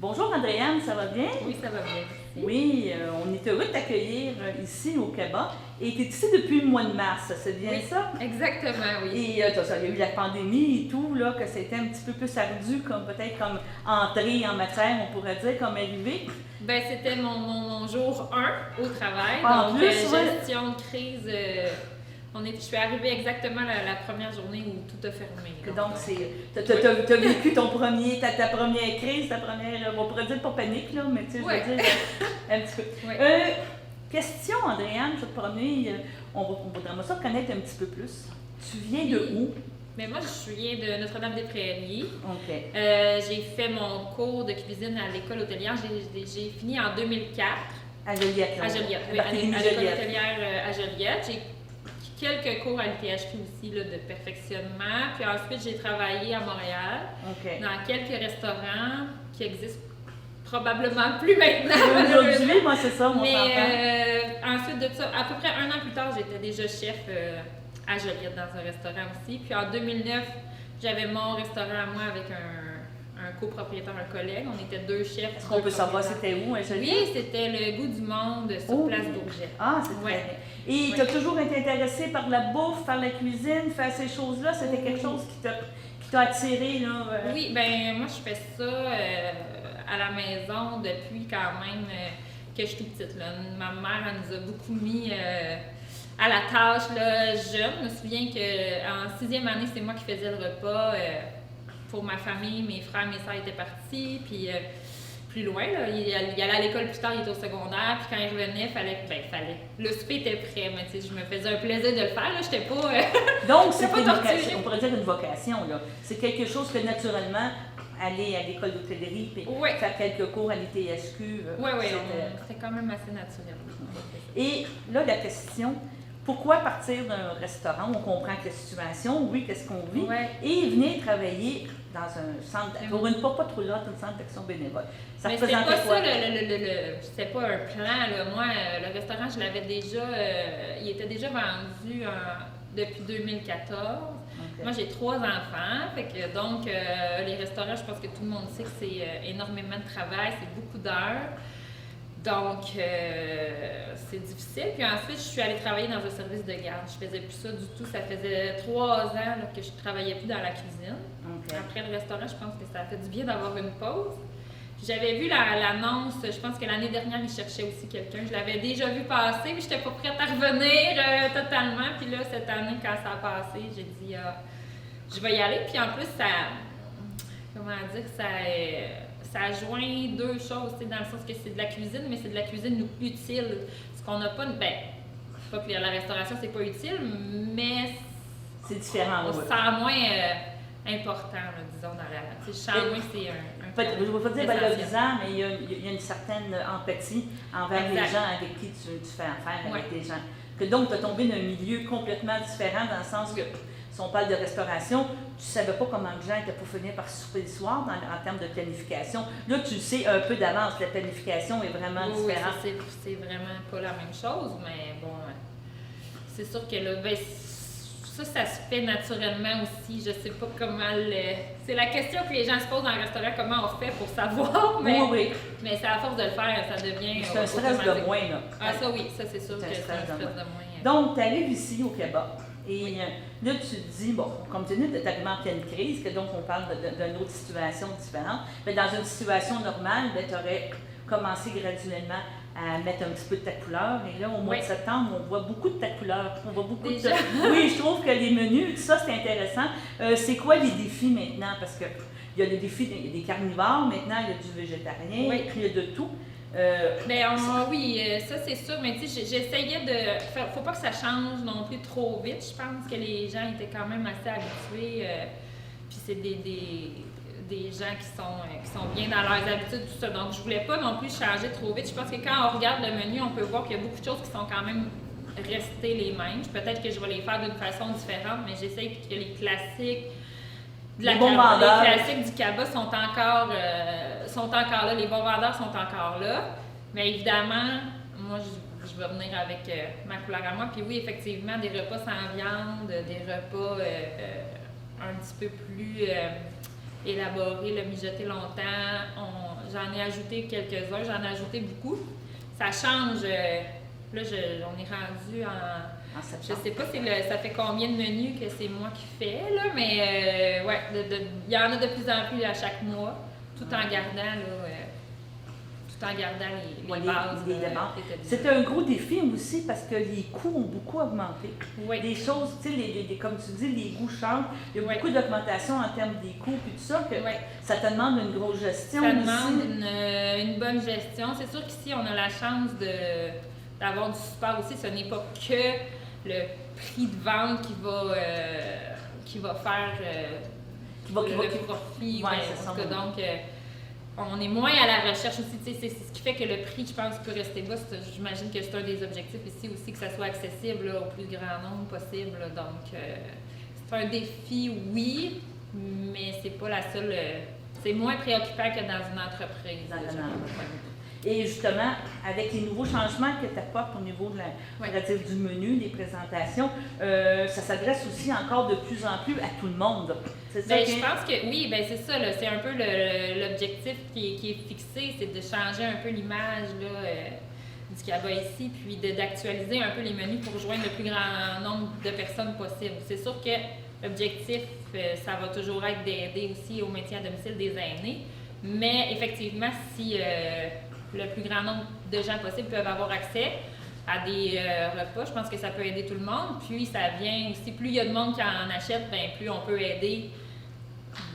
Bonjour Andréane, ça va bien? Oui, ça va bien. Oui, on est heureux de t'accueillir ici au Québec. Et tu es ici depuis le mois de mars, c'est bien Oui, ça? exactement, oui. Et ça, il y a eu la pandémie et tout, là, que c'était un petit peu plus ardu, comme peut-être comme entrée en matière, on pourrait dire, comme arrivée. Ben, c'était mon jour 1 au travail, En donc plus, ouais. gestion de crise. Je suis arrivée exactement la première journée où tout a fermé. Donc, t'as vécu ta première crise, ta première, on pourrait dire pas panique, là, mais tu sais, je veux dire, un petit peu. Ouais. Question, Andréane, je vais te promener, on voudrait ça connaître un petit peu plus. Tu viens de où? Mais moi, je viens de Notre-Dame-des-Prairies. OK. J'ai fait mon cours de cuisine à l'école hôtelière. J'ai fini en 2004. À Joliette, là. À Joliette, oui, à l'école hôtelière à Joliette. J'ai quelques cours à l'UTHQ aussi là, de perfectionnement. Puis ensuite, j'ai travaillé à Montréal dans quelques restaurants qui existent probablement plus maintenant. Aujourd'hui, moi, c'est ça, mon Mais ensuite de ça, à peu près 1 an plus tard, j'étais déjà chef à Joliette dans un restaurant aussi. Puis en 2009, j'avais mon restaurant à moi avec un copropriétaire, un collègue. On était 2 chefs. Est-ce qu'on peut savoir c'était où, à Joliette? Oui, c'était le Goût du Monde sur Place Bourget. Ah, c'est très bien. Et tu as toujours été intéressée par la bouffe, par la cuisine, faire ces choses-là? C'était quelque chose qui t'a attiré, là? Oui, ben moi, je fais ça à la maison depuis quand même que je suis toute petite. Là. Ma mère, elle nous a beaucoup mis à la tâche là, jeune. Je me souviens qu'en 6e année, c'est moi qui faisais le repas pour ma famille. Mes frères, mes sœurs étaient partis. Puis plus loin, là, il allait à l'école plus tard, il était au secondaire. Puis quand il revenait, fallait. Le souper était prêt, mais tu sais, je me faisais un plaisir de le faire. Là, j'étais pas. Donc, c'est pas une vocation, on pourrait dire une vocation. Là. C'est quelque chose que naturellement, aller à l'école d'hôtellerie et faire quelques cours à l'ITHQ. Oui, c'était quand même assez naturel. Et là, la question, pourquoi partir d'un restaurant? On comprend que la situation, oui, qu'est-ce qu'on vit, et venir travailler dans un centre, pour une pas trop là, un centre d'action bénévole. Ça représentait quoi? C'était pas un plan. Là. Moi, le restaurant, je l'avais déjà, il était déjà vendu depuis 2014. Moi, j'ai 3 enfants, fait que donc les restaurants, je pense que tout le monde sait que c'est énormément de travail, c'est beaucoup d'heures. Donc, c'est difficile. Puis ensuite, je suis allée travailler dans un service de garde. Je faisais plus ça du tout. Ça faisait 3 ans là, que je travaillais plus dans la cuisine. Après le restaurant, je pense que ça a fait du bien d'avoir une pause. J'avais vu l'annonce, je pense que l'année dernière, ils cherchaient aussi quelqu'un. Je l'avais déjà vu passer, mais je n'étais pas prête à revenir totalement. Puis là, cette année, quand ça a passé, j'ai dit, je vais y aller. Puis en plus, ça joint 2 choses, dans le sens que c'est de la cuisine, mais c'est de la cuisine utile. Ce qu'on n'a pas, pas que la restauration, c'est pas utile, mais c'est différent. On se sent moins important, là, disons, dans la... Je sens moins c'est un je ne veux pas dire valorisant, mais il y a une certaine empathie envers les gens avec qui tu fais affaire, avec des gens. Que donc, tu as tombé dans un milieu complètement différent, dans le sens que, si on parle de restauration, tu ne savais pas comment les gens étaient pour finir par souper le soir en termes de planification. Là, tu le sais un peu d'avance, la planification est vraiment différente. Oui, c'est vraiment pas la même chose, mais bon, c'est sûr que là, ça se fait naturellement aussi. Je sais pas comment c'est la question que les gens se posent dans le restaurant, comment on fait pour savoir, mais, mais c'est à force de le faire, ça devient c'est un stress de moins, là. Ah ça oui, ça c'est sûr que c'est un stress de moins. Donc, tu arrives ici au Québec. Et là, tu te dis, bon, compte tenu de ta en pleine crise, que donc on parle d'une autre situation différente, mais dans une situation normale, tu aurais commencé graduellement à mettre un petit peu de ta couleur. Et là, au mois de septembre, on voit beaucoup de ta couleur. On voit beaucoup de... Oui, je trouve que les menus, tout ça, c'est intéressant. C'est quoi les défis maintenant? Parce qu'il y a des défis, il y a des carnivores, maintenant, il y a du végétarien, il y a de tout. Oui, ça c'est sûr, mais tu sais, j'essayais de faire, faut pas que ça change non plus trop vite. Je pense que les gens étaient quand même assez habitués, puis c'est des gens qui sont bien dans leurs habitudes, tout ça. Donc je voulais pas non plus changer trop vite. Je pense que quand on regarde le menu, on peut voir qu'il y a beaucoup de choses qui sont quand même restées les mêmes. Peut-être que je vais les faire d'une façon différente, mais j'essaie que les classiques les classiques du cabas sont encore là, les bons vendeurs sont encore là. Mais évidemment, moi, je vais venir avec ma couleur à moi. Puis oui, effectivement, des repas sans viande, des repas un petit peu plus élaborés, le mijoter longtemps. j'en ai ajouté quelques-uns, j'en ai ajouté beaucoup. Ça change. Là, on est rendu en je sais pas ça fait combien de menus que c'est moi qui fais, là, mais ouais, il y en a de plus en plus à chaque mois, tout en gardant les bases. C'est un gros défi aussi parce que les coûts ont beaucoup augmenté. Oui. Des choses, tu sais, comme tu dis, les coûts changent. Il y a beaucoup d'augmentation en termes des coûts et tout ça, que ça te demande une grosse gestion. Ça demande une bonne gestion. C'est sûr qu'ici, on a la chance d'avoir du support aussi. Ce n'est pas que le prix de vente qui va faire le profit. Donc, on est moins à la recherche aussi. C'est ce qui fait que le prix, je pense, peut rester bas. J'imagine que c'est un des objectifs ici aussi, que ça soit accessible là, au plus grand nombre possible. Donc, c'est un défi, oui, mais c'est pas la seule. C'est moins préoccupant que dans une entreprise. Et justement, avec les nouveaux changements que tu apportes au niveau de du menu, des présentations, ça s'adresse aussi encore de plus en plus à tout le monde. C'est ça je pense que oui, c'est ça. Là, c'est un peu l'objectif qui est fixé, c'est de changer un peu l'image du CABA ici, puis d'actualiser un peu les menus pour rejoindre le plus grand nombre de personnes possible. C'est sûr que l'objectif, ça va toujours être d'aider aussi au maintien à domicile des aînés, mais effectivement, si le plus grand nombre de gens possible peuvent avoir accès à des repas, je pense que ça peut aider tout le monde. Puis ça vient aussi, plus il y a de monde qui en achète, plus on peut aider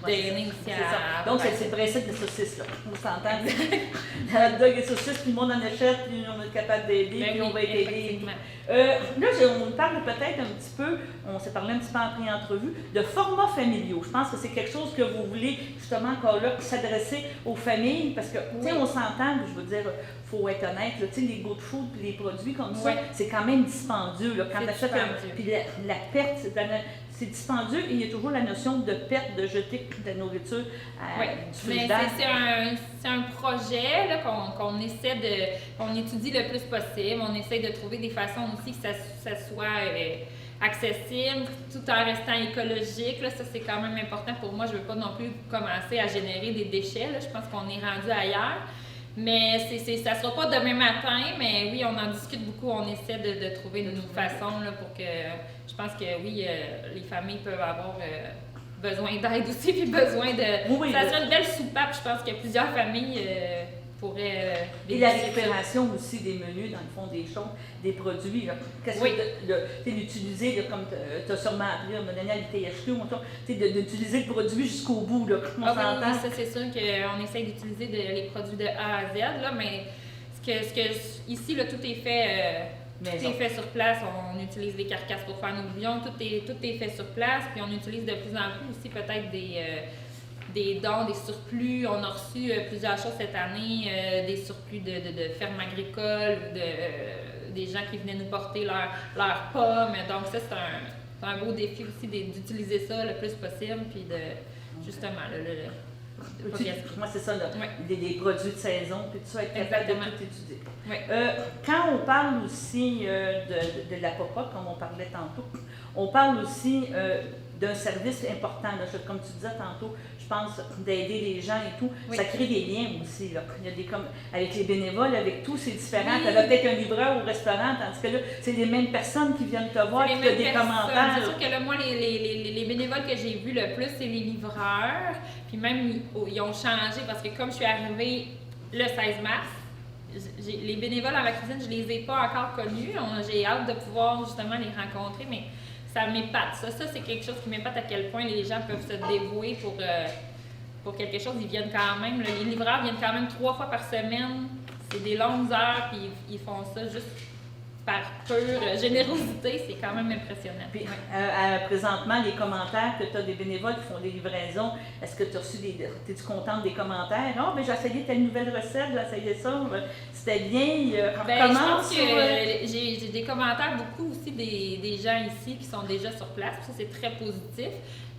d'aînés aussi à... Donc c'est le principe des saucisses, là. On s'entend. Hot dog et saucisses, puis le monde en achète, puis on est capable d'aider, puis on va être aidé. Là, on parle peut-être un petit peu, on s'est parlé un petit peu en pré-entrevue, de formats familiaux. Je pense que c'est quelque chose que vous voulez, justement, encore là, s'adresser aux familles, parce que, tu sais, on s'entend, je veux dire, il faut être honnête, tu sais, les good food, puis les produits comme ça, c'est quand même dispendieux, là, quand tu achètes puis la perte, c'est dispendieux et il y a toujours la notion de perte, de jeter de la nourriture du frigidaire. Mais c'est un projet là, qu'on essaie qu'on étudie le plus possible. On essaie de trouver des façons aussi que ça soit accessible tout en restant écologique. Là, ça, c'est quand même important pour moi. Je ne veux pas non plus commencer à générer des déchets. Là. Je pense qu'on est rendu ailleurs. Mais ça ne sera pas demain matin, mais oui, on en discute beaucoup. On essaie de trouver une façon là, pour que... Je pense que oui, les familles peuvent avoir besoin d'aide aussi, puis besoin de... ça serait une belle soupape. Je pense que plusieurs familles pourraient... et la récupération aussi des menus, dans le fond, des choses, des produits. Qu'est-ce que d'utiliser, comme tu as sûrement appris, on m'a donné à l'ITHQ, d'utiliser le produit jusqu'au bout. Là, oui, ça c'est sûr qu'on essaie d'utiliser les produits de A à Z, là, mais ici, là, tout est fait... Tout est fait sur place, on utilise des carcasses pour faire nos bouillons, tout est fait sur place, puis on utilise de plus en plus aussi peut-être des dons, des surplus. On a reçu plusieurs choses cette année, des surplus de fermes agricoles, des gens qui venaient nous porter leurs pommes. Donc ça, c'est un beau défi aussi d'utiliser ça le plus possible, puis justement, moi, c'est ça, des produits de saison, puis tout ça, être capable de tout étudier. Oui. Quand on parle aussi de la popote, comme on parlait tantôt, on parle aussi d'un service important, là, comme tu disais tantôt, je pense, d'aider les gens et tout. Oui. Ça crée des liens aussi. Là. Il y a avec les bénévoles, avec tout, c'est différent. Tu as peut-être un livreur au restaurant, tandis que là, c'est les mêmes personnes qui viennent te voir, qui font des commentaires. C'est sûr que là, moi, les bénévoles que j'ai vus le plus, c'est les livreurs. Puis même, ils ont changé parce que comme je suis arrivée le 16 mars, les bénévoles à ma cuisine, je les ai pas encore connus. J'ai hâte de pouvoir justement les rencontrer, mais ça m'épate. Ça c'est quelque chose qui m'épate à quel point les gens peuvent se dévouer pour quelque chose. Ils viennent quand même, les livreurs viennent quand même 3 fois par semaine. C'est des longues heures, puis ils font ça juste par pure générosité. C'est quand même impressionnant. Puis, présentement, les commentaires que tu as des bénévoles qui font des livraisons, est-ce que tu as reçu t'es-tu contente des commentaires? Oh, j'ai essayé telle nouvelle recette, j'ai essayé ça, c'était bien. Je pense que j'ai des commentaires beaucoup aussi des gens ici qui sont déjà sur place. Ça, c'est très positif.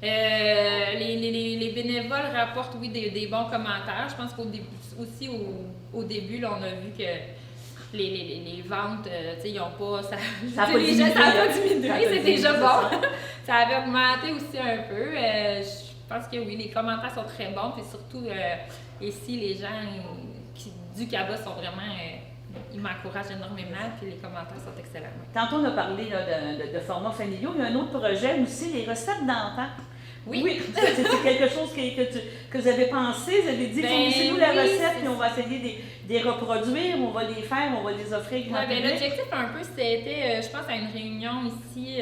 Les bénévoles rapportent, oui, des bons commentaires. Je pense qu'au début, là, on a vu que les ventes, ils n'ont pas... Ça n'a pas diminué, c'est déjà bon. Ça avait augmenté aussi un peu. pense que oui, les commentaires sont très bons, puis surtout ici, les gens du CABA sont vraiment... ils m'encouragent énormément, puis les commentaires sont excellents. Tantôt, on a parlé là, de formats familiaux. Il y a un autre projet aussi, les recettes d'enfants. Oui, c'est quelque chose que vous avez pensé. Vous avez dit, fournissez-nous la recette, puis on va essayer de les reproduire, on va les faire, on va les offrir. L'objectif, un peu, c'était, je pense, à une réunion ici,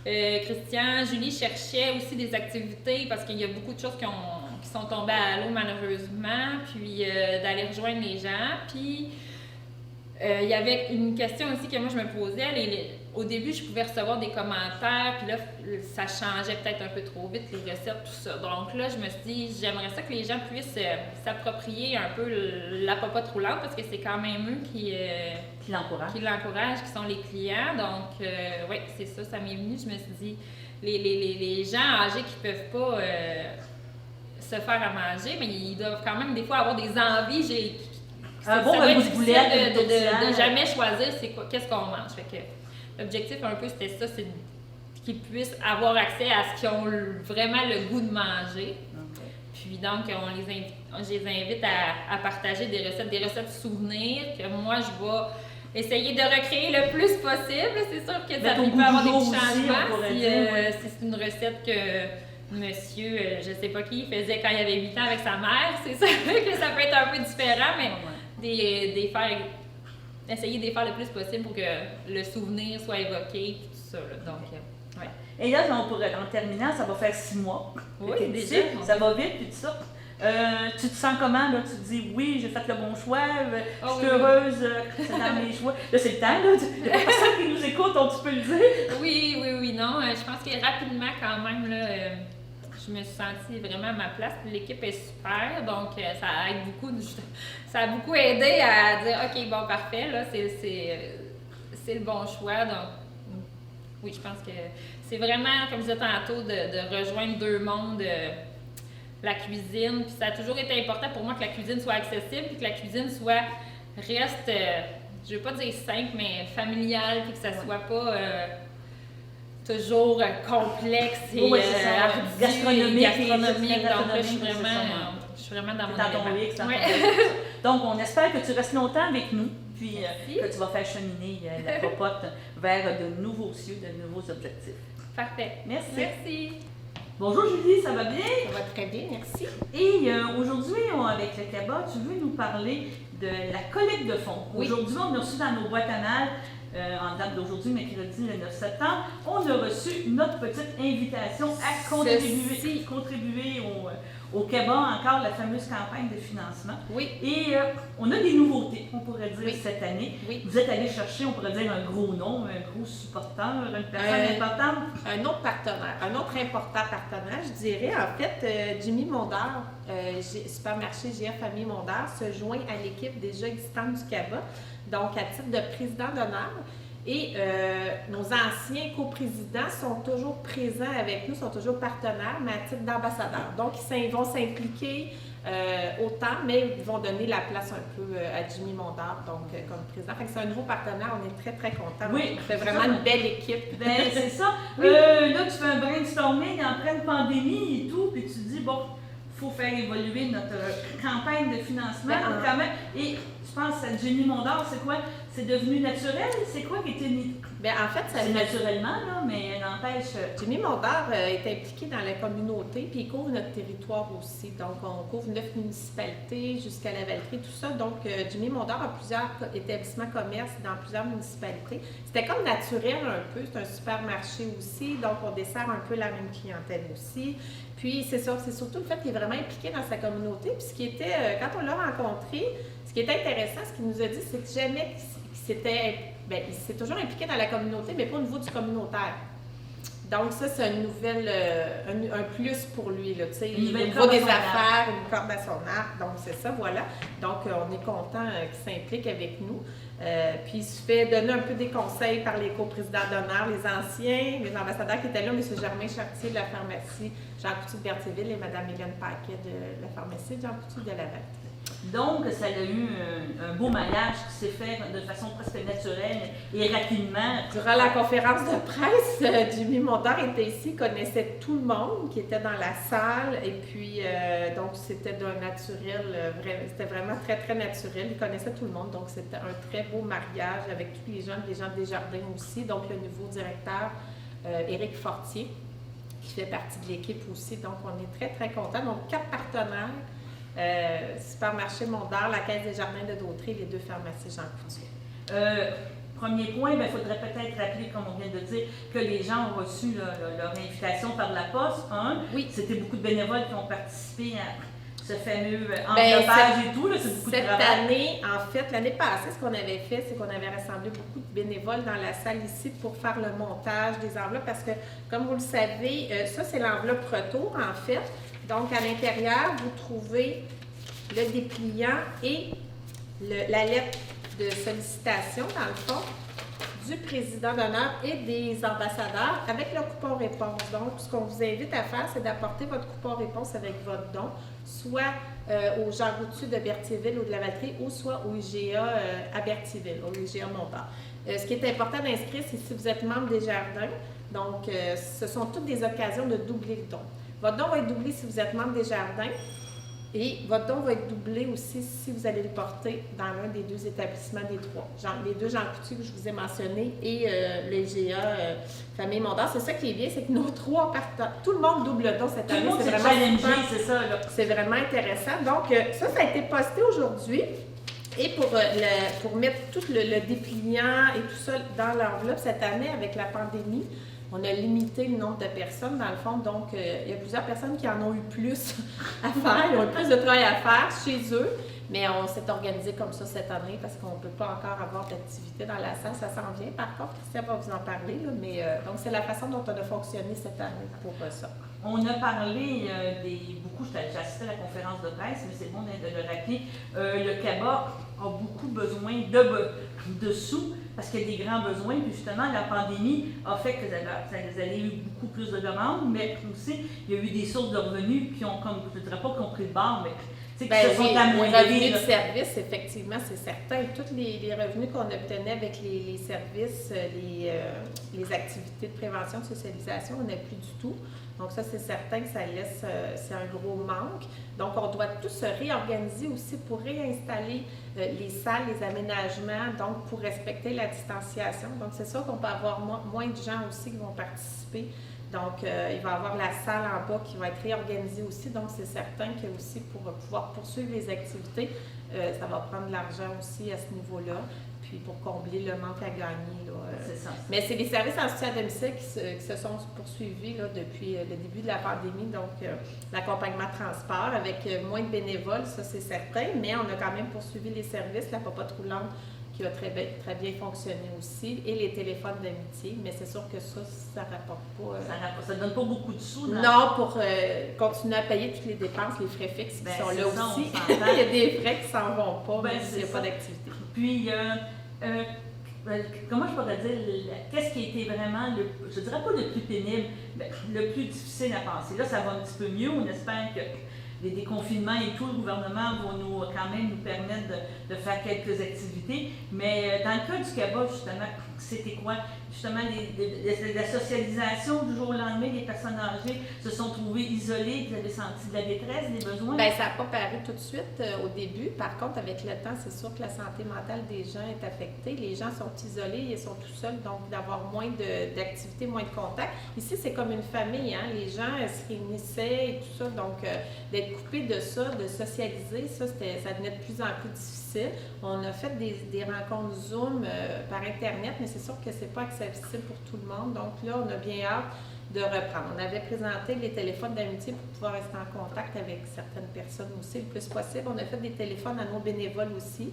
Christian, Julie cherchait aussi des activités, parce qu'il y a beaucoup de choses qui sont tombées à l'eau, malheureusement, puis d'aller rejoindre les gens. Puis, il y avait une question aussi que moi, je me posais. Au début, je pouvais recevoir des commentaires, puis là, ça changeait peut-être un peu trop vite, les recettes, tout ça. Donc là, je me suis dit, j'aimerais ça que les gens puissent s'approprier un peu la popote roulante, parce que c'est quand même eux qui l'encouragent, qui sont les clients. Donc, oui, c'est ça, ça m'est venu. Je me suis dit, les gens âgés qui ne peuvent pas se faire à manger, mais ils doivent quand même des fois avoir des envies. Un bon goût de boulette, de jamais choisir qu'est-ce qu'on mange. Fait que l'objectif un peu c'était ça, c'est qu'ils puissent avoir accès à ce qu'ils ont vraiment le goût de manger. Okay. Puis donc je les invite à partager des recettes souvenirs que moi je vais essayer de recréer le plus possible. C'est sûr que ça peut avoir des petits changements. Si c'est une recette que monsieur, je sais pas qui, faisait quand il avait 8 ans avec sa mère, c'est sûr que ça peut être un peu différent, mais essayer de les faire le plus possible pour que le souvenir soit évoqué, tout ça. Là. Donc, ouais. Et là, en terminant, ça va faire 6 mois. Oui, déjà. Ça va vite, puis tout ça. Tu te sens comment, là? Tu te dis, oui, j'ai fait le bon choix, je suis heureuse, c'est dans mes choix. Là, c'est le temps, là. Il n'y a personne qui nous écoute, donc tu peux le dire. Oui, non. Je pense que rapidement, quand même, là, je me suis sentie vraiment à ma place. L'équipe est super, donc ça aide beaucoup. Ça a beaucoup aidé à dire, OK, bon, parfait, là, c'est le bon choix. Donc, oui, je pense que c'est vraiment, comme je disais tantôt, de rejoindre deux mondes. La cuisine, puis ça a toujours été important pour moi que la cuisine soit accessible, puis que la cuisine reste, je veux pas dire simple, mais familiale, puis que ça soit pas toujours complexe et gastronomique. Donc là, je suis vraiment dans mon élément. Donc, on espère que tu restes longtemps avec nous, puis que tu vas faire cheminer la popote vers de nouveaux cieux, de nouveaux objectifs. Parfait. Merci. Bonjour Julie, ça va bien? Ça va très bien, merci. Et aujourd'hui, avec le CABA, tu veux nous parler de la collecte de fonds. Oui. Aujourd'hui, on a reçu dans nos boîtes à mal, en date d'aujourd'hui, mercredi le 9 septembre, on a reçu notre petite invitation à contribuer au CABA, encore la fameuse campagne de financement. Oui. Et on a des nouveautés, on pourrait dire, cette année. Oui. Vous êtes allé chercher, on pourrait dire, un gros nom, un gros supporteur, une personne importante. Un autre partenaire, un autre important partenaire, je dirais. En fait, Jimmy Mondor, supermarché GR Famille Mondor, se joint à l'équipe déjà existante du CABA, donc à titre de président d'honneur. Et nos anciens coprésidents sont toujours présents avec nous, sont toujours partenaires, mais à titre d'ambassadeurs. Donc, ils vont s'impliquer autant, mais ils vont donner la place un peu à Jimmy Mondor, donc comme président. Fait que c'est un nouveau partenaire, on est très, très contents. Oui, on fait vraiment une belle équipe. Ben, c'est ça. Oui. Là, tu fais un brainstorming en pleine pandémie et tout, puis tu te dis, bon, il faut faire évoluer notre campagne de financement. Quand même. Et je pense à Jimmy Mondor, c'est quoi? C'est devenu naturel? C'est quoi qui était né? Bien, en fait, c'est naturellement, là, mais n'empêche. Jimmy Mondor est impliqué dans la communauté, puis il couvre notre territoire aussi. Donc, on couvre 9 municipalités jusqu'à la Valtrie, tout ça. Donc, Jimmy Mondor a plusieurs établissements commerces dans plusieurs municipalités. C'était comme naturel un peu, c'est un supermarché aussi, donc on dessert un peu la même clientèle aussi. Puis, c'est ça, c'est surtout le fait qu'il est vraiment impliqué dans sa communauté. Puis, ce qui était, quand on l'a rencontré, ce qui était intéressant, ce qu'il nous a dit, c'est que jamais il s'est toujours impliqué dans la communauté, mais pas au niveau du communautaire. Donc ça, c'est une nouvelle, un plus pour lui, là, tu sais, au niveau des affaires, une corde à son arc, donc c'est ça, voilà. Donc on est content qu'il s'implique avec nous. Puis il se fait donner un peu des conseils par les coprésidents d'honneur, les anciens, les ambassadeurs qui étaient là, M. Germain Chartier de la pharmacie Jean Coutu de Berthierville et Mme Hélène Paquet de la pharmacie Jean Coutu de la Valtrie. Donc, ça a eu un beau maillage qui s'est fait de façon presque naturelle et rapidement. Durant la conférence de presse, Jimmy Montard était ici, connaissait tout le monde qui était dans la salle et puis donc c'était d'un naturel, c'était vraiment très très naturel. Il connaissait tout le monde, donc c'était un très beau mariage avec tous les gens Desjardins aussi, donc le nouveau directeur Éric Fortier qui fait partie de l'équipe aussi, donc on est très très contents. Donc 4 partenaires. Supermarché Mondor, la Caisse des Jardins de Dautrey, les 2 pharmacies Jean-François. Premier point, il faudrait peut-être rappeler, comme on vient de dire, que les gens ont reçu leur invitation par la poste. Oui. C'était beaucoup de bénévoles qui ont participé à ce fameux enveloppage et tout. C'est beaucoup de travail. Cette année, en fait, l'année passée, ce qu'on avait fait, c'est qu'on avait rassemblé beaucoup de bénévoles dans la salle ici pour faire le montage des enveloppes parce que, comme vous le savez, ça, c'est l'enveloppe retour, en fait. Donc, à l'intérieur, vous trouvez le dépliant et la lettre de sollicitation, dans le fond, du président d'honneur et des ambassadeurs avec le coupon réponse. Donc, ce qu'on vous invite à faire, c'est d'apporter votre coupon réponse avec votre don, soit au Jean Routu de Berthierville ou de la Valtrie, ou soit au IGA à Berthierville, au IGA Montard. Ce qui est important d'inscrire, c'est si vous êtes membre des Jardins. Donc, ce sont toutes des occasions de doubler le don. Votre don va être doublé si vous êtes membre des Jardins et votre don va être doublé aussi si vous allez le porter dans l'un des 2 établissements des 3. Les 2 Jean Coutu que je vous ai mentionnés et le IGA Famille Mondor. C'est ça qui est bien, c'est que nos 3 partenaires, tout le monde double le don cette année. C'est vraiment challengé, c'est ça. C'est vraiment intéressant. Donc, ça a été posté aujourd'hui. Et pour mettre tout le dépliant et tout ça dans l'enveloppe cette année avec la pandémie, on a limité le nombre de personnes, dans le fond. Donc, il y a plusieurs personnes qui en ont eu plus à faire. Ils ont eu plus de travail à faire chez eux. Mais on s'est organisé comme ça cette année parce qu'on ne peut pas encore avoir d'activité dans la salle. Ça s'en vient. Par contre, Christian va vous en parler. Là, mais donc, c'est la façon dont on a fonctionné cette année pour ça. On a parlé beaucoup, j'ai assisté à la conférence de presse, mais c'est bon de le rappeler. Le CABA a beaucoup besoin de sous parce qu'il y a des grands besoins. Puis justement, la pandémie a fait que vous avez eu beaucoup plus de demandes, mais aussi, il y a eu des sources de revenus qui ont, comme je ne dirais pas qu'on pris le bord, mais les revenus de services, effectivement, c'est certain. Tous les revenus qu'on obtenait avec les services, les activités de prévention, de socialisation, on n'a plus du tout. Donc ça, c'est certain que ça laisse, c'est un gros manque. Donc, on doit tous se réorganiser aussi pour réinstaller les salles, les aménagements, donc pour respecter la distanciation. Donc, c'est sûr qu'on peut avoir moins de gens aussi qui vont participer. Donc, il va y avoir la salle en bas qui va être réorganisée aussi. Donc, c'est certain que aussi pour pouvoir poursuivre les activités, ça va prendre de l'argent aussi à ce niveau-là. Puis pour combler le manque à gagner. C'est ça. Mais c'est les services en soutien à domicile qui se sont poursuivis là, depuis le début de la pandémie. Donc, l'accompagnement transport avec moins de bénévoles, ça c'est certain. Mais on a quand même poursuivi les services, la popote roulante qui a très bien fonctionné aussi, et les téléphones d'amitié. Mais c'est sûr que ça rapporte pas. Ça donne pas beaucoup de sous. Non, pour continuer à payer toutes les dépenses, les frais fixes qui sont là ça, aussi. Il y a des frais qui s'en vont pas, même s'il n'y a pas d'activité. Puis, comment je pourrais dire, qu'est-ce qui a été vraiment, je dirais pas le plus pénible, mais le plus difficile à penser. Là, ça va un petit peu mieux. On espère que les déconfinements et tout, le gouvernement va quand même nous permettre de faire quelques activités. Mais dans le cas du CABA, justement, c'était quoi? Justement, la socialisation du jour au lendemain, les personnes âgées se sont trouvées isolées, vous avez senti de la détresse, des besoins? Bien, ça n'a pas paru tout de suite au début. Par contre, avec le temps, c'est sûr que la santé mentale des gens est affectée. Les gens sont isolés, ils sont tout seuls, donc d'avoir moins d'activités, moins de contacts. Ici, c'est comme une famille, hein? Les gens se réunissaient et tout ça, donc d'être coupés de ça, de socialiser, ça devenait de plus en plus difficile. On a fait des rencontres Zoom par Internet, mais c'est sûr que c'est pas accessible pour tout le monde. Donc là, on a bien hâte de reprendre. On avait présenté les téléphones d'amitié pour pouvoir rester en contact avec certaines personnes aussi le plus possible. On a fait des téléphones à nos bénévoles aussi,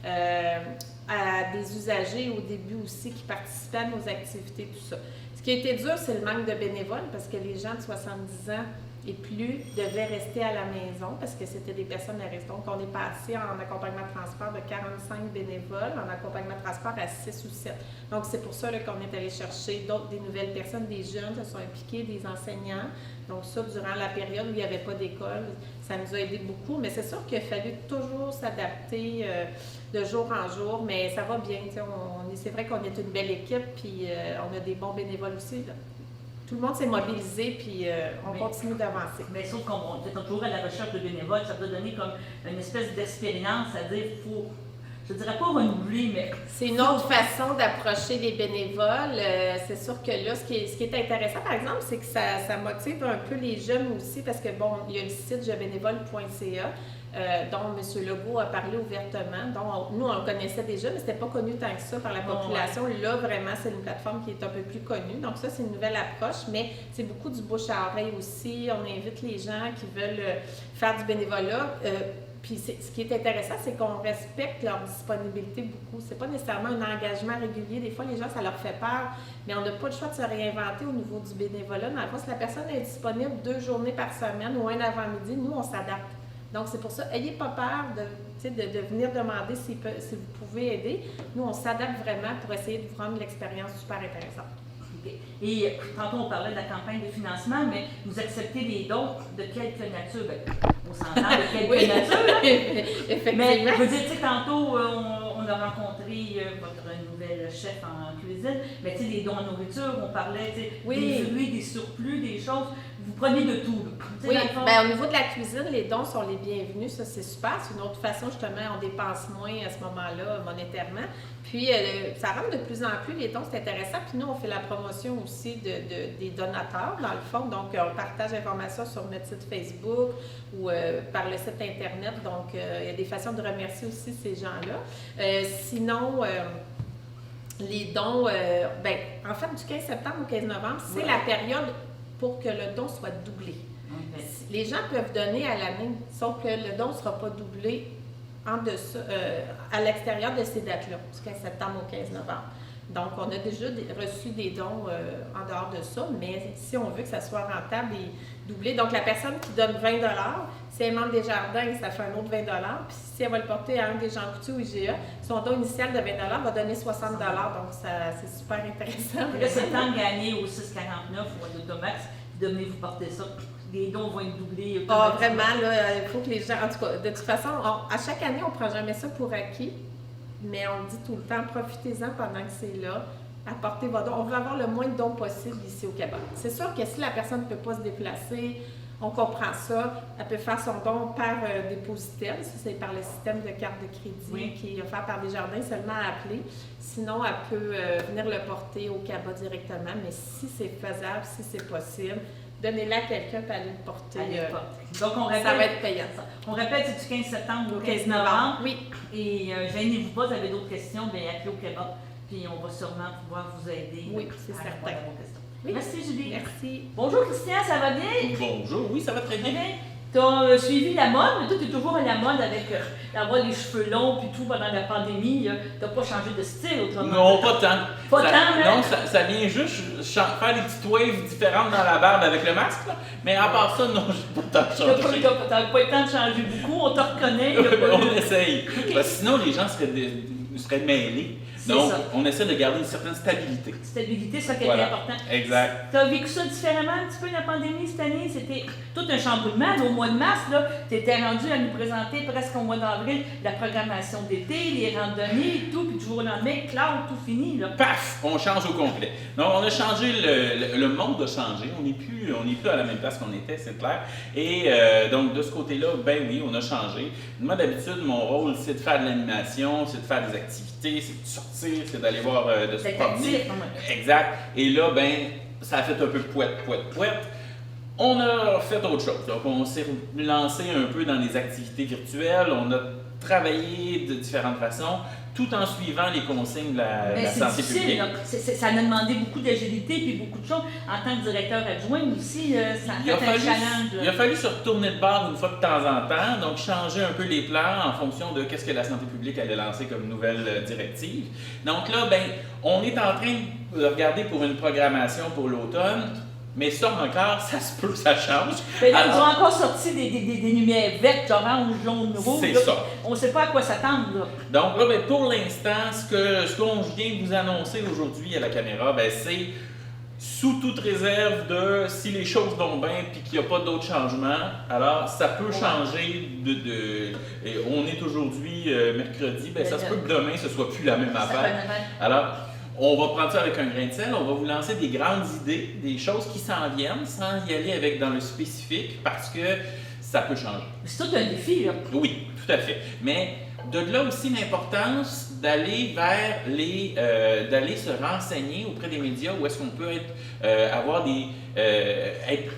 à des usagers au début aussi qui participaient à nos activités, tout ça. Ce qui a été dur, c'est le manque de bénévoles parce que les gens de 70 ans et plus devaient rester à la maison parce que c'était des personnes à risque. Donc, on est passé en accompagnement de transport de 45 bénévoles en accompagnement de transport à 6 ou 7. Donc, c'est pour ça là, qu'on est allé chercher des nouvelles personnes, des jeunes se sont impliqués, des enseignants. Donc, ça, durant la période où il n'y avait pas d'école, ça nous a aidé beaucoup. Mais c'est sûr qu'il a fallu toujours s'adapter de jour en jour, mais ça va bien. C'est vrai qu'on est une belle équipe, puis on a des bons bénévoles aussi. Là. Tout le monde s'est mobilisé, puis on continue d'avancer. Mais sauf qu'on est toujours à la recherche de bénévoles, ça peut donner comme une espèce d'expérience, c'est-à-dire qu'il faut, je ne dirais pas renouveler, mais... C'est une autre façon d'approcher les bénévoles. C'est sûr que là, ce qui est intéressant, par exemple, c'est que ça motive un peu les jeunes aussi, parce que, bon, il y a le site jebénévole.ca, dont M. Legault a parlé ouvertement. Donc, nous, on le connaissait déjà, mais ce n'était pas connu tant que ça par la population. Ouais. Là, vraiment, c'est une plateforme qui est un peu plus connue. Donc, ça, c'est une nouvelle approche, mais c'est beaucoup du bouche à oreille aussi. On invite les gens qui veulent faire du bénévolat. Puis, ce qui est intéressant, c'est qu'on respecte leur disponibilité beaucoup. C'est pas nécessairement un engagement régulier. Des fois, les gens, ça leur fait peur, mais on n'a pas le choix de se réinventer au niveau du bénévolat. Dans le fond, si la personne est disponible 2 journées par semaine ou un avant-midi, nous, on s'adapte. Donc, c'est pour ça, ayez pas peur de venir demander si vous pouvez aider. Nous, on s'adapte vraiment pour essayer de vous rendre l'expérience super intéressante. Okay. Et tantôt, on parlait de la campagne de financement, mais vous acceptez des dons de quelque nature? On s'entend de quelque nature, Effectivement. Mais je veux dire, tu sais, tantôt, on a rencontré votre nouvelle chef en cuisine, mais tu sais, des dons en nourriture, on parlait, tu sais, des fruits, des surplus, des choses. Vous prenez de tout, là. Oui, bien, au niveau de la cuisine, les dons sont les bienvenus, ça c'est super. C'est une autre façon, justement, on dépense moins à ce moment-là monétairement. Puis, ça rentre de plus en plus, les dons, c'est intéressant. Puis nous, on fait la promotion aussi des donateurs, dans le fond. Donc, on partage l'information sur notre site Facebook ou par le site Internet. Donc, il y a des façons de remercier aussi ces gens-là. Sinon, les dons, en fait, du 15 septembre au 15 novembre, c'est la période pour que le don soit doublé. Okay. Les gens peuvent donner à l'année, sauf que le don ne sera pas doublé en dessous, à l'extérieur de ces dates-là, du 15 septembre au 15 novembre. Donc, on a déjà reçu des dons en dehors de ça, mais si on veut que ça soit rentable et doublé, donc la personne qui donne 20 $, si elle demande des jardins, ça fait un autre 20 $, puis si elle va le porter à un des Jean Coutu ou IGA, son don initial de 20 $ va donner 60 $, donc c'est super intéressant. Là, c'est le temps de gagner au 6,49 ou à l'Automax, de venir vous porter ça. Les dons vont être doublés. Ah, vraiment, là, il faut que les gens, en tout cas, de toute façon, à chaque année, on ne prend jamais ça pour acquis. Mais on dit tout le temps, profitez-en pendant que c'est là, apportez vos dons. On veut avoir le moins de dons possible ici au Québec. C'est sûr que si la personne ne peut pas se déplacer, on comprend ça. Elle peut faire son don par dépositaire, ça c'est par le système de carte de crédit qui est offert par Desjardins, seulement à appeler. Sinon, elle peut venir le porter au CABA directement, mais si c'est faisable, si c'est possible, donnez-le à quelqu'un pour aller le porter. Donc, ça va être payant. On répète, c'est du 15 septembre au 15 novembre. Oui. Et gênez-vous pas, vous avez d'autres questions, bien appelez au Québec. Puis on va sûrement pouvoir vous aider. Oui, c'est certain. Oui. Merci Julie. Merci. Bonjour Christian, ça va bien? Bonjour, oui, ça va très bien. Tu as suivi la mode, mais toi tu es toujours à la mode avec avoir les cheveux longs puis tout pendant la pandémie. Tu n'as pas changé de style autrement. Non, pas tant. Pas tant, mais... Non, ça vient juste faire des petites waves différentes dans la barbe avec le masque. Là. Mais à part ça, non, j'ai pas tant changé. Tu n'as pas eu le temps de changer beaucoup, on te reconnaît. On essaye. Okay. Parce que sinon, les gens seraient mêlés. Donc, on essaie de garder une certaine stabilité. Stabilité, c'est ça qui est important. Exact. Tu as vécu ça différemment un petit peu la pandémie cette année? C'était tout un chamboulement. Au mois de mars, tu étais rendu à nous présenter presque au mois d'avril la programmation d'été, les randonnées et tout, puis du jour au lendemain, cloud, tout fini. Là. Paf! On change au complet. Donc, on a changé, le monde a changé. On n'est plus à la même place qu'on était, c'est clair. Et donc, de ce côté-là, ben oui, on a changé. Moi, d'habitude, mon rôle, c'est de faire de l'animation, c'est de faire des activités, c'est de sortir, c'est d'aller voir, de se promener. Exact. Et là, ben, ça a fait un peu pouette. On a fait autre chose. Donc, on s'est lancé un peu dans des activités virtuelles. On a travaillé de différentes façons, tout en suivant les consignes de la santé publique. Ça a demandé beaucoup d'agilité et beaucoup de choses. En tant que directeur adjoint aussi, ça a fait un challenge. Il a fallu se retourner de bord une fois de temps en temps, donc changer un peu les plans en fonction de qu'est-ce que la santé publique allait lancer comme nouvelle directive. Donc là, ben, on est en train de regarder pour une programmation pour l'automne. Mais ça encore, ça se peut, ça change. Mais là, ils Alors, ont encore sorti des lumières vertes, orange, jaune, rouge. c'est là. ça. On ne sait pas à quoi s'attendre. Là. Donc là, ben, pour l'instant, ce qu'on vient de vous annoncer aujourd'hui à la caméra, ben, c'est sous toute réserve de si les choses vont bien puis qu'il n'y a pas d'autres changements. Alors, ça peut changer et on est aujourd'hui mercredi, ben, ça se peut que demain ce soit plus la même affaire. Alors, on va prendre ça avec un grain de sel, on va vous lancer des grandes idées, des choses qui s'en viennent sans y aller avec dans le spécifique parce que ça peut changer. C'est tout un défi. Là. Oui, tout à fait. Mais de là aussi l'importance d'aller vers d'aller se renseigner auprès des médias où est-ce qu'on peut être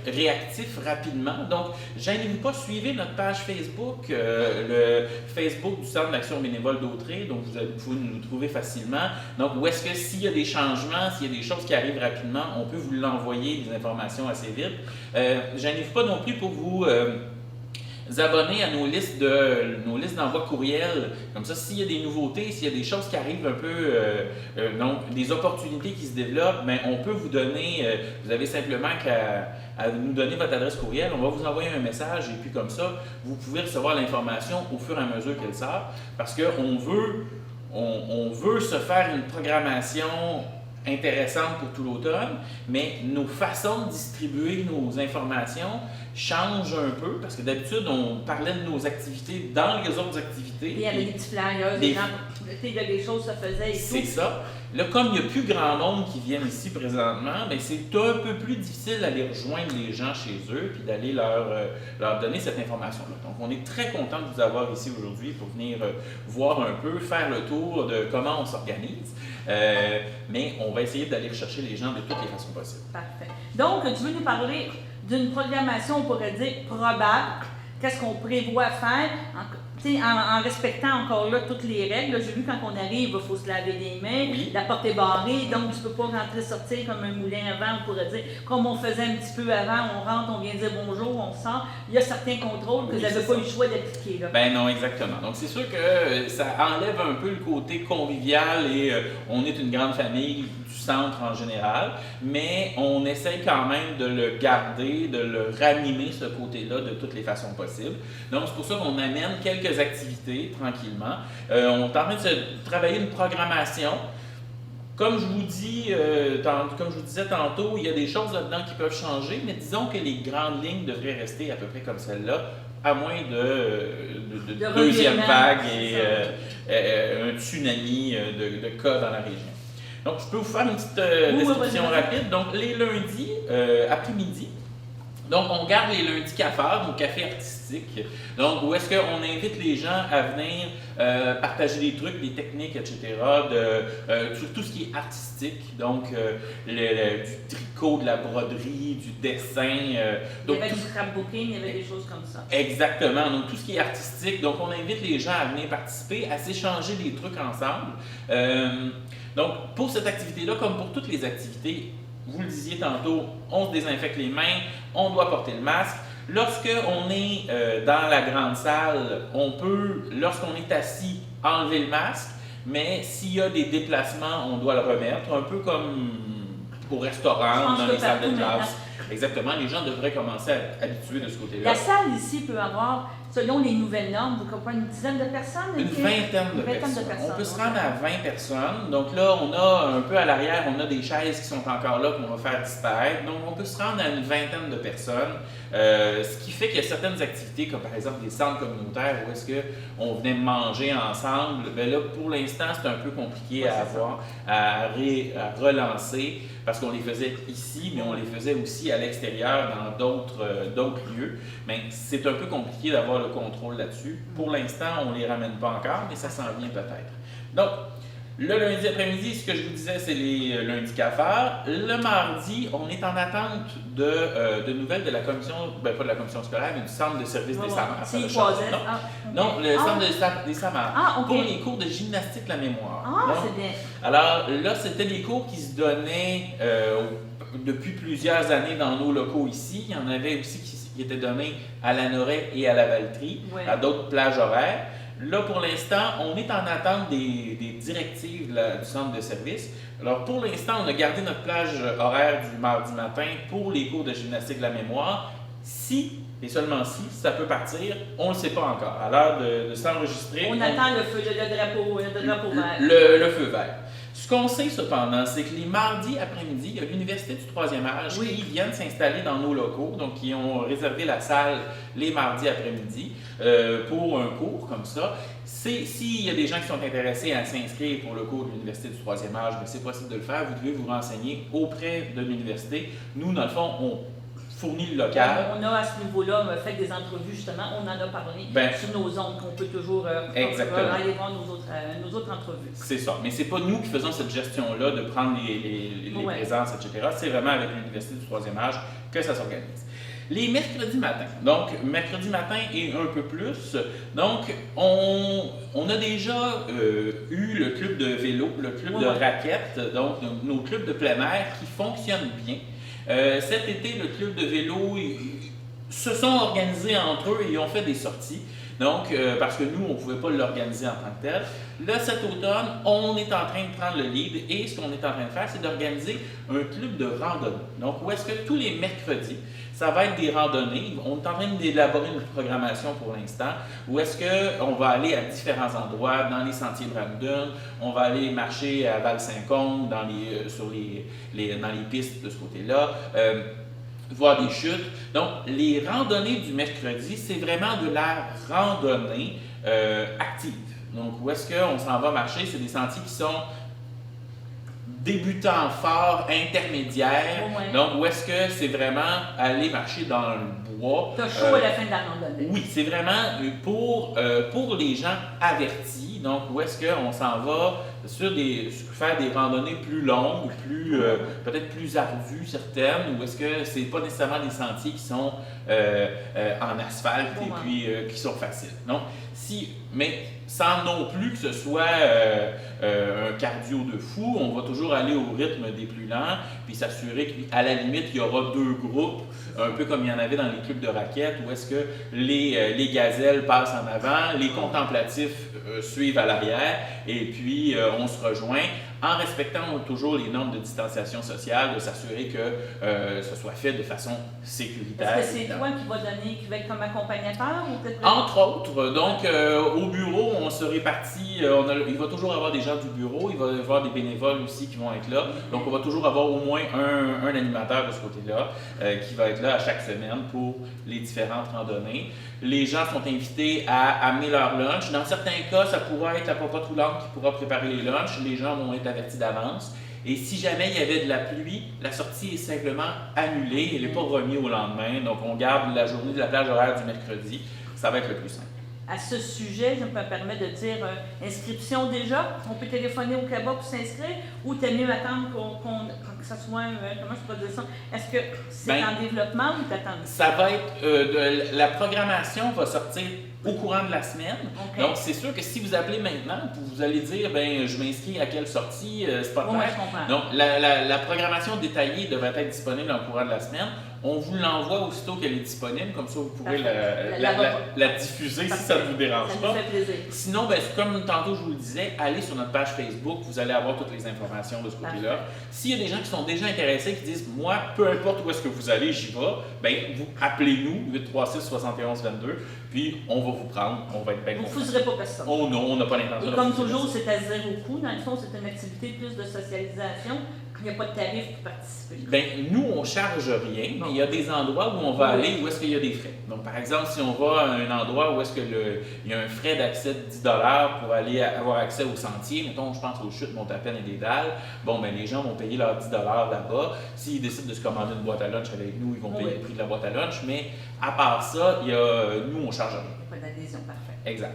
réactif rapidement. Donc, gênez-vous pas, suivez notre page Facebook, le Facebook du Centre d'action bénévole d'Autrey, donc vous pouvez nous trouver facilement. Donc, où est-ce que s'il y a des changements, s'il y a des choses qui arrivent rapidement, on peut vous l'envoyer, des informations assez vite. Gênez-vous pas non plus pour vous abonner à nos listes d'envoi courriel. Comme ça, s'il y a des nouveautés, s'il y a des choses qui arrivent un peu, donc des opportunités qui se développent, bien, on peut vous donner, vous avez simplement qu'à nous donner votre adresse courriel, on va vous envoyer un message et puis comme ça, vous pouvez recevoir l'information au fur et à mesure qu'elle sort parce qu'on veut se faire une programmation intéressante pour tout l'automne, mais nos façons de distribuer nos informations changent un peu parce que d'habitude, on parlait de nos activités dans les autres activités. Il y avait des petits flyers, des gens, il y a des choses se faisaient et tout. C'est ça. Là, comme il n'y a plus grand monde qui viennent ici présentement, bien, c'est un peu plus difficile d'aller rejoindre les gens chez eux et d'aller leur donner cette information-là. Donc, on est très content de vous avoir ici aujourd'hui pour venir voir un peu, faire le tour de comment on s'organise. Mais on va essayer d'aller chercher les gens de toutes les façons possibles. Parfait. Donc, tu veux nous parler d'une programmation, on pourrait dire, probable. Qu'est-ce qu'on prévoit faire en respectant encore là toutes les règles. J'ai vu quand on arrive, il faut se laver les mains, Oui. la porte est barrée, donc tu ne peux pas rentrer sortir comme un moulin avant, on pourrait dire, comme on faisait un petit peu avant, on rentre, on vient dire bonjour, on sort. Il y a certains contrôles que Oui, vous n'avez c'est pas ça. eu le choix d'appliquer. Là. Ben non, exactement. Donc c'est sûr que ça enlève un peu le côté convivial et on est une grande famille du centre en général, mais on essaye quand même de le garder, de le ranimer ce côté-là de toutes les façons possibles. Donc c'est pour ça qu'on amène quelques activités tranquillement. On est en train de travailler une programmation. Comme je vous disais tantôt, il y a des choses là-dedans qui peuvent changer, mais disons que les grandes lignes devraient rester à peu près comme celle-là, à moins de deuxième vague et un tsunami de cas dans la région. Donc, je peux vous faire une petite description rapide. Donc, les lundis après-midi, donc on garde les lundis cafards, nos cafés artistiques. Donc, où est-ce qu'on invite les gens à venir partager des trucs, des techniques, etc., sur tout ce qui est artistique. Donc, du tricot, de la broderie, du dessin. Il y Donc, avait du scrapbooking, il y avait des choses comme ça. Exactement. Donc, tout ce qui est artistique. Donc, on invite les gens à venir participer, à s'échanger des trucs ensemble. Donc, pour cette activité-là, comme pour toutes les activités, vous le disiez tantôt, on se désinfecte les mains, on doit porter le masque. Lorsqu'on est dans la grande salle, on peut, lorsqu'on est assis, enlever le masque, mais s'il y a des déplacements, on doit le remettre, un peu comme au restaurant, dans les salles de classe. Exactement, les gens devraient commencer à être habitués de ce côté-là. La salle ici peut avoir, selon les nouvelles normes, vous comprenez, une dizaine de personnes? Une vingtaine de personnes. On peut se rendre à 20 personnes. Donc là, on a un peu à l'arrière, on a des chaises qui sont encore là qu'on va faire disparaître. Donc on peut se rendre à une vingtaine de personnes. Ce qui fait qu'il y a certaines activités, comme par exemple des centres communautaires où est-ce qu'on venait manger ensemble. Bien là, pour l'instant, c'est un peu compliqué à relancer parce qu'on les faisait ici, mais on les faisait aussi à l'extérieur dans d'autres lieux. Mais c'est un peu compliqué d'avoir le contrôle là-dessus. Pour l'instant, on ne les ramène pas encore, mais ça s'en vient peut-être. Donc, le lundi après-midi, ce que je vous disais, c'est les lundis cafards. Le mardi, on est en attente de nouvelles de la commission, pas de la commission scolaire, mais du centre de service des SAMAR. Non, le centre des SAMAR. Pour les cours de gymnastique la mémoire. C'est bien. Alors là, c'était des cours qui se donnaient depuis plusieurs années dans nos locaux ici. Il y en avait aussi qui étaient donnés à Lanoret et à la Valtrie, à d'autres plages horaires. Là, pour l'instant, on est en attente des directives du centre de service. Alors, pour l'instant, on a gardé notre plage horaire du mardi matin pour les cours de gymnastique de la mémoire. Si, et seulement si, ça peut partir, on ne le sait pas encore. À l'heure de s'enregistrer, On attend le feu, le drapeau vert. le feu vert. Ce qu'on sait cependant, c'est que les mardis après-midi, il y a l'Université du troisième âge qui viennent s'installer dans nos locaux, donc qui ont réservé la salle les mardis après-midi pour un cours comme ça. S'il y a des gens qui sont intéressés à s'inscrire pour le cours de l'Université du troisième âge, c'est possible de le faire. Vous devez vous renseigner auprès de l'université. Nous, dans le fond, on fournit le local. On a à ce niveau-là fait des entrevues, justement. On en a parlé sur nos ondes, qu'on peut toujours aller voir nos autres entrevues. C'est ça. Mais c'est pas nous qui faisons cette gestion-là de prendre les présences, etc. C'est vraiment avec l'Université du troisième âge que ça s'organise. Les mercredis matins. Donc, mercredi matin et un peu plus. Donc, on a déjà eu le club de vélo, le club de raquettes, donc nos clubs de plein air qui fonctionnent bien. Cet été, le club de vélo se sont organisés entre eux et ont fait des sorties. Donc, parce que nous, on ne pouvait pas l'organiser en tant que tel. Là, cet automne, on est en train de prendre le lead et ce qu'on est en train de faire, c'est d'organiser un club de randonnée. Donc, où est-ce que tous les mercredis, ça va être des randonnées. On est en train d'élaborer une programmation pour l'instant. Où est-ce qu'on va aller à différents endroits, dans les sentiers Brandon, on va aller marcher à Val-Saint-Côme, dans les pistes de ce côté-là. Voir des chutes. Donc, les randonnées du mercredi, c'est vraiment de la randonnée active. Donc, où est-ce qu'on s'en va marcher? C'est des sentiers qui sont débutants forts, intermédiaires. Donc, où est-ce que c'est vraiment aller marcher dans le bois? T'as chaud à la fin de la randonnée. Oui, c'est vraiment pour les gens avertis. Donc, où est-ce qu'on s'en va faire des randonnées plus longues, peut-être plus ardues certaines, ou est-ce que c'est pas nécessairement des sentiers qui sont en asphalte et puis qui sont faciles. Donc, mais sans non plus que ce soit un cardio de fou, on va toujours aller au rythme des plus lents, puis s'assurer qu'à la limite, il y aura 2 groupes, un peu comme il y en avait dans les clubs de raquettes, où est-ce que les gazelles passent en avant, les contemplatifs suivent à l'arrière, et puis on se rejoint en respectant toujours les normes de distanciation sociale, de s'assurer que ce soit fait de façon sécuritaire. Est-ce que c'est toi qui va être comme accompagnateur? Entre autres. Donc, au bureau, on se répartit. Il va toujours avoir des gens du bureau, il va y avoir des bénévoles aussi qui vont être là. Donc, on va toujours avoir au moins un animateur de ce côté-là qui va être là à chaque semaine pour les différentes randonnées. Les gens sont invités à amener leur lunch. Dans certains cas, ça pourra être la popote roulante qui pourra préparer les lunchs. Les gens vont être avertis d'avance. Et si jamais il y avait de la pluie, la sortie est simplement annulée. Elle n'est pas remise au lendemain. Donc, on garde la journée de la plage horaire du mercredi. Ça va être le plus simple. À ce sujet, je me permets de dire inscription déjà. On peut téléphoner au CABA pour s'inscrire ou t'es mieux attendre que ça soit, comment je peux dire ça? Est-ce que c'est en développement ou t'attends? Ça va être, la programmation va sortir au courant de la semaine. Okay. Donc, c'est sûr que si vous appelez maintenant, vous allez dire, je m'inscris à quelle sortie, c'est pas clair. Donc, la programmation détaillée devrait être disponible au courant de la semaine. On vous l'envoie aussitôt qu'elle est disponible, comme ça vous pourrez la diffuser si ça ne vous dérange pas. Ça nous fait plaisir. Sinon, comme tantôt je vous le disais, allez sur notre page Facebook, vous allez avoir toutes les informations de ce côté-là. S'il y a des gens qui sont déjà intéressés, qui disent, moi, peu importe où est-ce que vous allez, j'y vais, vous appelez-nous, 836-71-22, puis on va vous prendre, on va être bien contents. Vous ne fuserez pas personne. Oh non, on n'a pas l'intention. Et comme toujours, c'est à 0 coût. Dans le fond, c'est une activité plus de socialisation. Il n'y a pas de tarif pour participer. Nous, on ne charge rien, mais il y a des endroits où on va aller où est-ce qu'il y a des frais. Donc, par exemple, si on va à un endroit où est-ce qu'il y a un frais d'accès de 10 $ pour aller avoir accès au sentier, mettons, je pense aux chutes Montapen et des Dalles, les gens vont payer leurs 10 $ là-bas. S'ils décident de se commander une boîte à lunch avec nous, ils vont payer le prix de la boîte à lunch, mais à part ça, nous, on ne charge rien. Pas d'adhésion, parfait. Exact.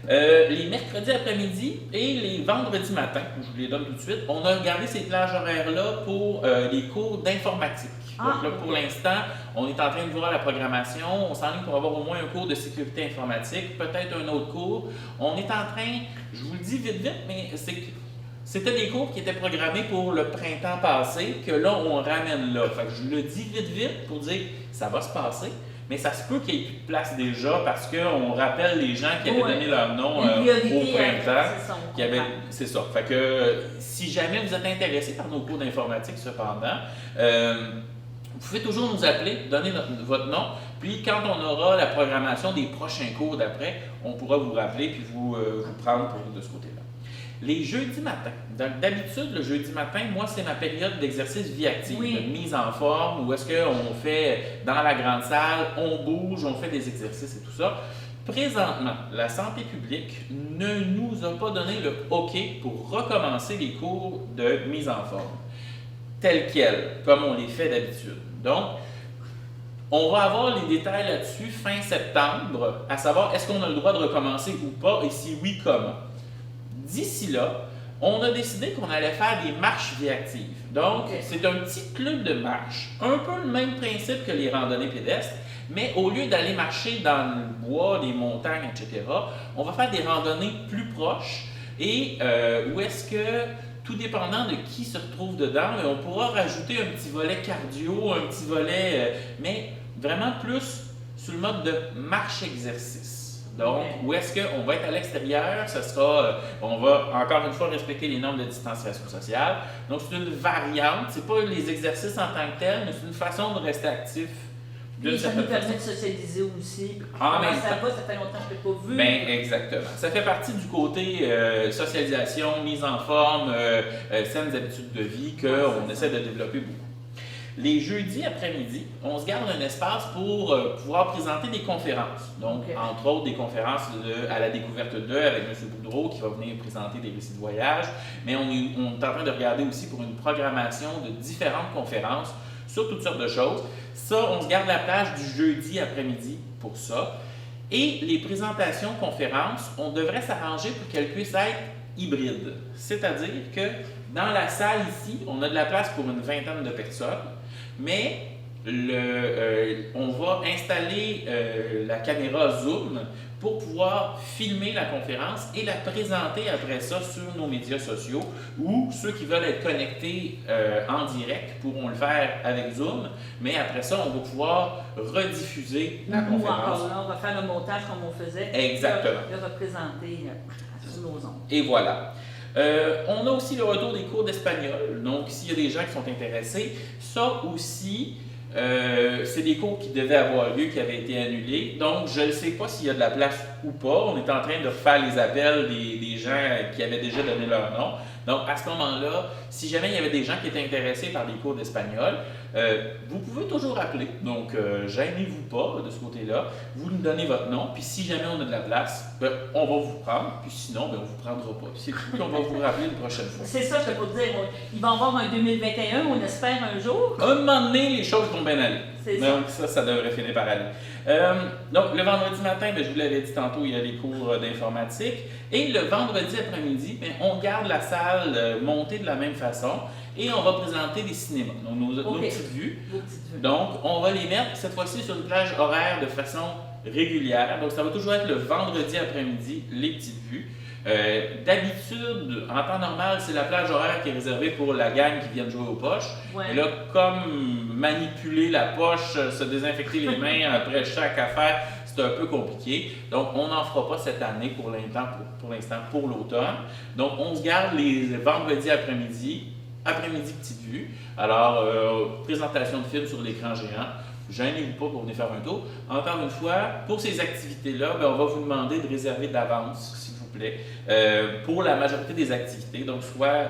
Les mercredis après-midi et les vendredis matins, je vous les donne tout de suite, on a regardé ces plages horaires-là pour les cours d'informatique. Donc là, pour l'instant, on est en train de voir la programmation. On s'enligne pour avoir au moins un cours de sécurité informatique, peut-être un autre cours. On est en train, je vous le dis vite, mais c'était des cours qui étaient programmés pour le printemps passé, que là, on ramène là. Fait que je le dis vite pour dire, ça va se passer. mais ça se peut qu'il n'y ait plus de place déjà parce qu'on rappelle les gens qui avaient donné leur nom Une priorité, au printemps. c'est ça, on Qui avait, comprend. c'est ça. Fait que si jamais vous êtes intéressé par nos cours d'informatique, cependant, vous pouvez toujours nous appeler, donner votre nom, puis quand on aura la programmation des prochains cours d'après, on pourra vous rappeler puis vous prendre pour de ce côté-là. Les jeudis matins. Donc, d'habitude, le jeudi matin, moi, c'est ma période d'exercice vie active, Oui. de mise en forme, où est-ce qu'on fait dans la grande salle, on bouge, on fait des exercices et tout ça. Présentement, la santé publique ne nous a pas donné le OK pour recommencer les cours de mise en forme, tels quels, comme on les fait d'habitude. Donc, on va avoir les détails là-dessus fin septembre, à savoir est-ce qu'on a le droit de recommencer ou pas, et si oui, comment. D'ici là, on a décidé qu'on allait faire des marches vie actives. Donc, Ok. c'est un petit club de marche, un peu le même principe que les randonnées pédestres, mais au lieu d'aller marcher dans le bois, les montagnes, etc., on va faire des randonnées plus proches et où est-ce que, tout dépendant de qui se retrouve dedans, on pourra rajouter un petit volet cardio, un petit volet, mais vraiment plus sur le mode de marche-exercice. Donc, où est-ce qu'on va être à l'extérieur, ce sera, on va encore une fois respecter les normes de distanciation sociale. Donc, c'est une variante, c'est pas les exercices en tant que tels, mais c'est une façon de rester actif. Puis ça nous permet de socialiser aussi. En même ça temps. va, ça fait longtemps que je ne l'ai pas vu. Ben, exactement. Ça fait partie du côté socialisation, mise en forme, saines habitudes de vie qu'on essaie de développer beaucoup. Les jeudis après-midi, on se garde un espace pour pouvoir présenter des conférences. Donc, entre autres, des conférences à la découverte d'eux avec M. Boudreau qui va venir présenter des récits de voyage. Mais on est en train de regarder aussi pour une programmation de différentes conférences sur toutes sortes de choses. Ça, on se garde la plage du jeudi après-midi pour ça. Et les présentations conférences, on devrait s'arranger pour qu'elles puissent être hybrides. C'est-à-dire que dans la salle ici, on a de la place pour une vingtaine de personnes, mais on va installer la caméra Zoom pour pouvoir filmer la conférence et la présenter après ça sur nos médias sociaux ou ceux qui veulent être connectés en direct pourront le faire avec Zoom, mais après ça, on va pouvoir rediffuser la Ou conférence. encore là, on va faire le montage comme on faisait. Exactement. Le représenter sur nos ondes. Et voilà. On a aussi le retour des cours d'espagnol. Donc, s'il y a des gens qui sont intéressés, ça aussi, c'est des cours qui devaient avoir lieu, qui avaient été annulés. Donc, je ne sais pas s'il y a de la place ou pas. On est en train de refaire les appels des gens qui avaient déjà donné leur nom. Donc, à ce moment-là, si jamais il y avait des gens qui étaient intéressés par les cours d'espagnol, vous pouvez toujours appeler. Donc, gênez-vous pas de ce côté-là. Vous nous donnez votre nom, puis si jamais on a de la place, on va vous prendre, puis sinon, on ne vous prendra pas. Puis c'est tout, puis on va vous rappeler une prochaine fois. C'est ça, je peux vous dire. Il va y avoir un 2021, on espère un jour. Un moment donné, les choses vont bien aller. C'est ça. Donc, ça devrait finir par aller. Donc, le vendredi matin, je vous l'avais dit tantôt, il y a les cours d'informatique. Et le vendredi après-midi, on garde la salle montée de la même façon et on va présenter des cinémas, donc nos petites vues. Vos petites vues. Donc, on va les mettre cette fois-ci sur une plage horaire de façon régulière. Donc, ça va toujours être le vendredi après-midi, les petites vues. D'habitude, en temps normal, c'est la plage horaire qui est réservée pour la gang qui vient jouer aux poches. Ouais. Et là, comme manipuler la poche, se désinfecter les mains après chaque affaire, c'est un peu compliqué. Donc, on n'en fera pas cette année pour l'instant pour l'automne. Donc, on se garde les vendredis après-midi petite vue. Alors, présentation de films sur l'écran géant. Gênez-vous pas pour venir faire un tour. Encore une fois, pour ces activités-là, on va vous demander de réserver d'avance, s'il vous plaît, pour la majorité des activités. Donc, soit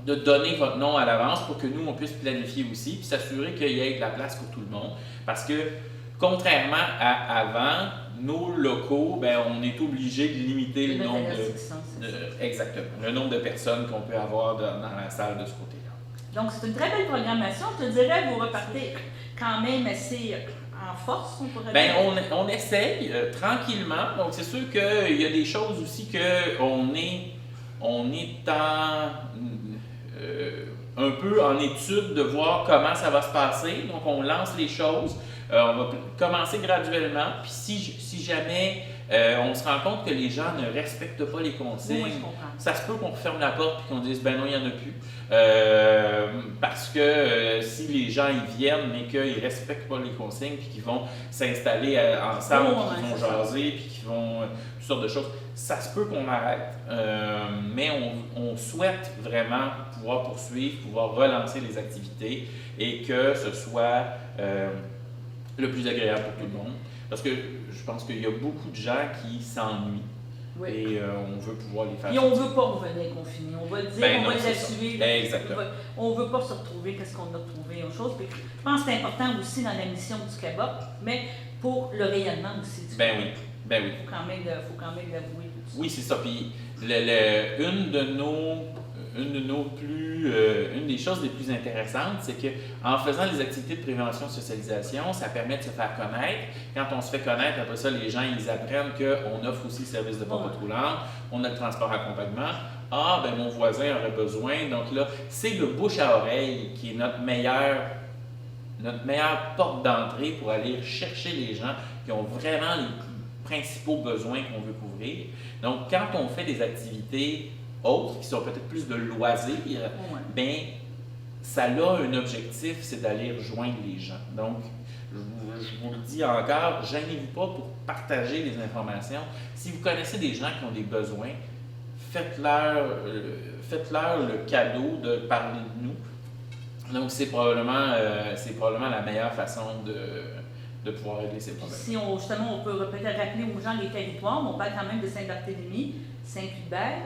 de donner votre nom à l'avance pour que nous, on puisse planifier aussi, puis s'assurer qu'il y ait de la place pour tout le monde. Parce que, contrairement à avant, nos locaux, on est obligé de limiter le nombre exactement, le nombre de personnes qu'on peut avoir dans la salle de ce côté-là. Donc, c'est une très belle programmation. Je te dirais, vous repartez quand même assez en force, on pourrait dire. On essaye tranquillement. Donc, c'est sûr qu'il y a des choses aussi qu'on est un peu en étude de voir comment ça va se passer. Donc, on lance les choses. On va commencer graduellement. Puis, si jamais On se rend compte que les gens ne respectent pas les consignes. Oui, je comprends. Ça se peut qu'on ferme la porte et qu'on dise ben non, il n'y en a plus. Parce que si les gens ils viennent mais qu'ils ne respectent pas les consignes puis qu'ils vont s'installer ensemble, Oh, puis qu'ils ouais, vont c'est ça. jaser puis qu'ils vont toutes sortes de choses, ça se peut qu'on arrête. Mais on souhaite vraiment pouvoir poursuivre, pouvoir relancer les activités et que ce soit le plus agréable pour tout le monde. Parce que je pense qu'il y a beaucoup de gens qui s'ennuient. Oui. Et on veut pouvoir les faire Et on ne sortir. veut pas revenir confiné. On va dire, Ben on non, va c'est ça. l'assurer. Exactement. On ne veut pas se retrouver qu'est-ce qu'on a trouvé aux choses. Puis je pense que c'est important aussi dans la mission du Cabot, mais pour le rayonnement aussi du Ben Cabot. oui, ben oui. Il faut quand même l'avouer. tout ça. Oui, c'est ça. Puis une des choses les plus intéressantes, c'est que en faisant les activités de prévention et socialisation, ça permet de se faire connaître. Quand on se fait connaître, après ça, les gens ils apprennent qu'on offre aussi le service de porte roulante, on a le transport accompagnement. Ah, ben mon voisin aurait besoin. Donc là, c'est le bouche à oreille qui est notre meilleure porte d'entrée pour aller chercher les gens qui ont vraiment les principaux besoins qu'on veut couvrir. Donc, quand on fait des activités autres, qui sont peut-être plus de loisirs, ben, ça a un objectif, c'est d'aller rejoindre les gens. Donc, je vous le dis encore, gênez-vous pas pour partager les informations. Si vous connaissez des gens qui ont des besoins, faites-leur le cadeau de parler de nous. Donc, c'est probablement la meilleure façon de pouvoir régler ces problèmes. Si on peut peut-être rappeler aux gens les territoires, on parle quand même de Saint-Barthélemy, Saint-Hubert,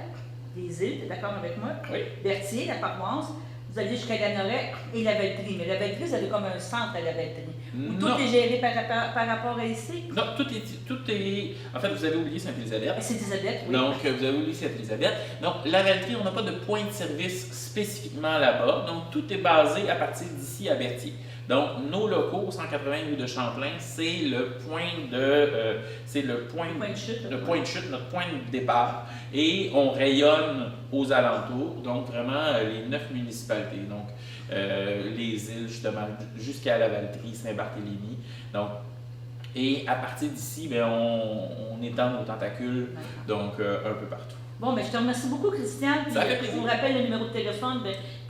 des îles, tu es d'accord avec moi? Oui. Berthier, la paroisse, vous allez jusqu'à Ganoret et la Velletrie. Mais la Velletrie, vous avez comme un centre à la Velletrie. Où tout Non. est géré par rapport à ici. Non, tout est. En fait, vous avez oublié Sainte-Élisabeth. C'est Elisabeth, oui. Donc, vous avez oublié Sainte-Élisabeth. Donc, la Velletrie, on n'a pas de point de service spécifiquement là-bas. Donc, tout est basé à partir d'ici à Berthier. Donc, nos locaux, 180 rue de Champlain, c'est le point de chute, notre point de départ. Et on rayonne aux alentours, donc vraiment les 9 municipalités. Donc, les îles, justement, jusqu'à la Velletrie, Saint-Barthélemy. Donc, et à partir d'ici, ben, on étend nos tentacules, donc un peu partout. Bon, mais je te remercie beaucoup, Christian. Ça fait plaisir. Je vous rappelle le numéro de téléphone,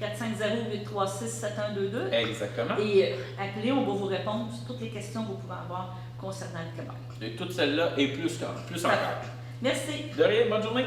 450-836-7122. Exactement. Et appelez, on va vous répondre sur toutes les questions que vous pouvez avoir concernant le Québec. Et toute celle-là et plus encore. Merci. De rien, bonne journée.